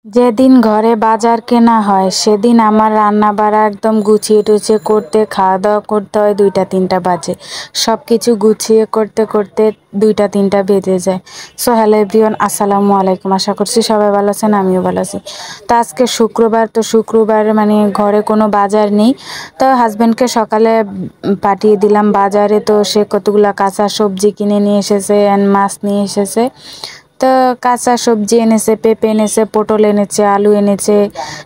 যেদিন ঘরে বাজার কেনা হয় সেদিন আমার রান্না বাড়া একদম গুছিয়ে টুছিয়ে করতে খাওয়া দাওয়া করতে হয় 2টা 3টা বাজে। সব কিছু গুছিয়ে করতে করতে 2টা 3টা বেজে যায়। সো হ্যালো এভরিওয়ান, আসসালামু আলাইকুম। আশা করছি সবাই ভালো আছেন, আমিও ভালো আছি। তো আজকে শুক্রবার, তো শুক্রবার মানে ঘরে কোনো বাজার নেই। তো হাজব্যান্ডকে সকালে পাঠিয়ে দিলাম বাজারে। তো সে কতগুলা কাঁচা সবজি কিনে নিয়ে এসেছে অ্যান্ড মাছ নিয়ে এসেছে। তো কাঁচা সবজি এনেছে, পেঁপে এনেছে, পটল এনেছে, আলু এনেছে,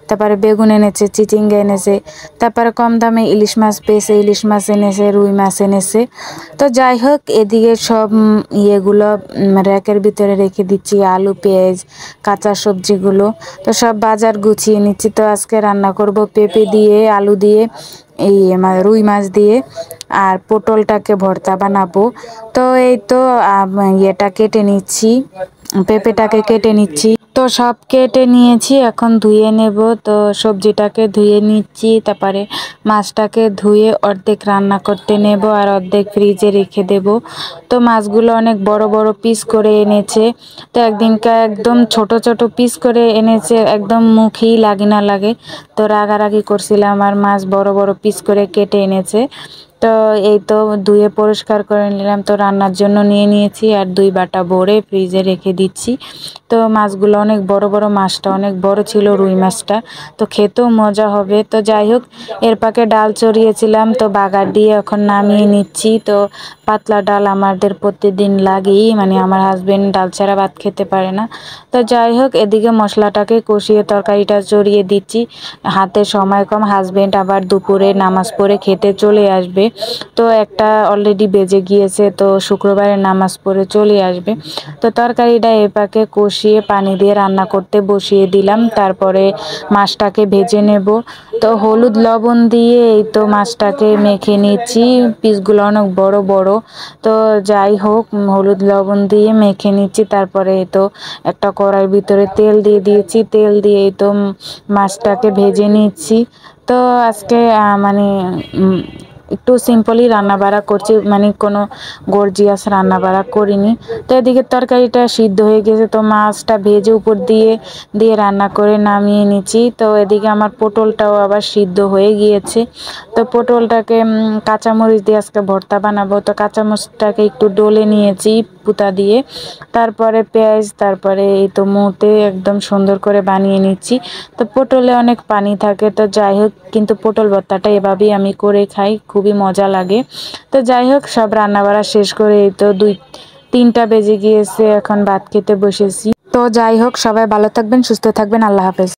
তারপরে বেগুন এনেছে, চিচিঙ্গা এনেছে, তারপরে কম দামে ইলিশ মাছ পেয়েছে, ইলিশ মাছ এনেছে, রুই মাছ এনেছে। তো যাই হোক, এদিকে সব ইয়েগুলো র্যাকের ভিতরে রেখে দিচ্ছি, আলু পেঁয়াজ কাঁচা সবজিগুলো। তো সব বাজার গুছিয়ে নিচ্ছি। তো আজকে রান্না করব পেঁপে দিয়ে, আলু দিয়ে, এই রুই মাছ দিয়ে, আর পটলটাকে ভর্তা বানাবো। তো এই তো ইয়েটা কেটে নিচ্ছি, পেঁপেটাকে কেটে নিচ্ছি। তো সব কেটে নিয়েছি, এখন ধুয়ে নেব। তো সবজিটাকে ধুয়ে নিচ্ছি, তারপরে মাছটাকে ধুয়ে অর্ধেক রান্না করতে নেব আর অর্ধেক ফ্রিজে রেখে দেব। তো মাছগুলো অনেক বড় বড় পিস করে এনেছে। তো একদিনকে একদম ছোট ছোট পিস করে এনেছে, একদম মুখেই লাগে না লাগে। তো রাগারাগি করছিলাম, আর মাছ বড় বড় পিস করে কেটে এনেছে। তো এই তো ধুয়ে পরিষ্কার করে নিলাম। তো রান্নার জন্য নিয়ে নিয়েছি আর 2 বাটা ভরে ফ্রিজে রেখে দিচ্ছি। তো মাছগুলো অনেক বড় বড়, মাছটা অনেক বড় ছিল, রুই মাছটা। তো খেতেও মজা হবে। তো যাই হোক, এর পাকে ডাল চড়িয়েছিলাম, তো বাগার দিয়ে এখন নামিয়ে নিচ্ছি। তো পাতলা ডাল আমাদের প্রতিদিন লাগেই, মানে আমার হাজবেন্ড ডাল ছাড়া ভাত খেতে পারে না। তো যাই হোক, এদিকে মশলাটাকে কষিয়ে তরকারিটা চড়িয়ে দিচ্ছি। হাতে সময় কম, হাজবেন্ড আবার দুপুরে নামাজ পড়ে খেতে চলে আসবে। তো একটা অলরেডি বেজে গিয়েছে, তো শুক্রবারে নামাজ পড়ে চলে আসবে। তো তরকারিটা এপাকে কষিয়ে পানি দিয়ে রান্না করতে বসিয়ে দিলাম। তারপরে মাছটাকে ভেজে নেব। তো হলুদ লবণ দিয়ে এই তো মাছটাকে মেখে নিচ্ছি, পিসগুলো অনেক বড় বড়। তো যাই হোক, হলুদ লবণ দিয়ে মেখে নিচ্ছি। তারপরে এই তো একটা কড়াইয়ের ভিতরে তেল দিয়ে দিয়েছি, তেল দিয়ে এই তো মাছটাকে ভেজে নিচ্ছি। তো আজকে মানে একটু সিম্পলই রান্নাবাড়া করছি, মানে কোনো গর্জিয়াস রান্নাবাড়া করিনি। তো এদিকে তরকারিটা সিদ্ধ হয়ে গেছে, তো মাছটা ভেজে উপর দিয়ে দিয়ে রান্না করে নামিয়ে নিচ্ছি। তো এদিকে আমার পটলটাও আবার সিদ্ধ হয়ে গিয়েছে। তো পটলটাকে কাঁচামরিচ দিয়ে আজকে ভর্তা বানাবো। তো কাঁচামরিচটাকে একটু ডলে নিয়েছি পুতা দিয়ে, তারপরে পেঁয়াজ, তারপরে এই তো মুতে একদম সুন্দর করে বানিয়ে নিচ্ছি। তো পটলে অনেক পানি থাকে। তো যাই হোক, কিন্তু পটল ভর্তাটা এভাবেই আমি করে খাই, খুবই মজা লাগে। তো যাই হোক, সব রান্নাবাড়া শেষ করে এই তো 2-3টা বেজে গিয়েছে, এখন ভাত খেতে বসেছি। তো যাই হোক, সবাই ভালো থাকবেন, সুস্থ থাকবেন, আল্লাহ হাফেজ।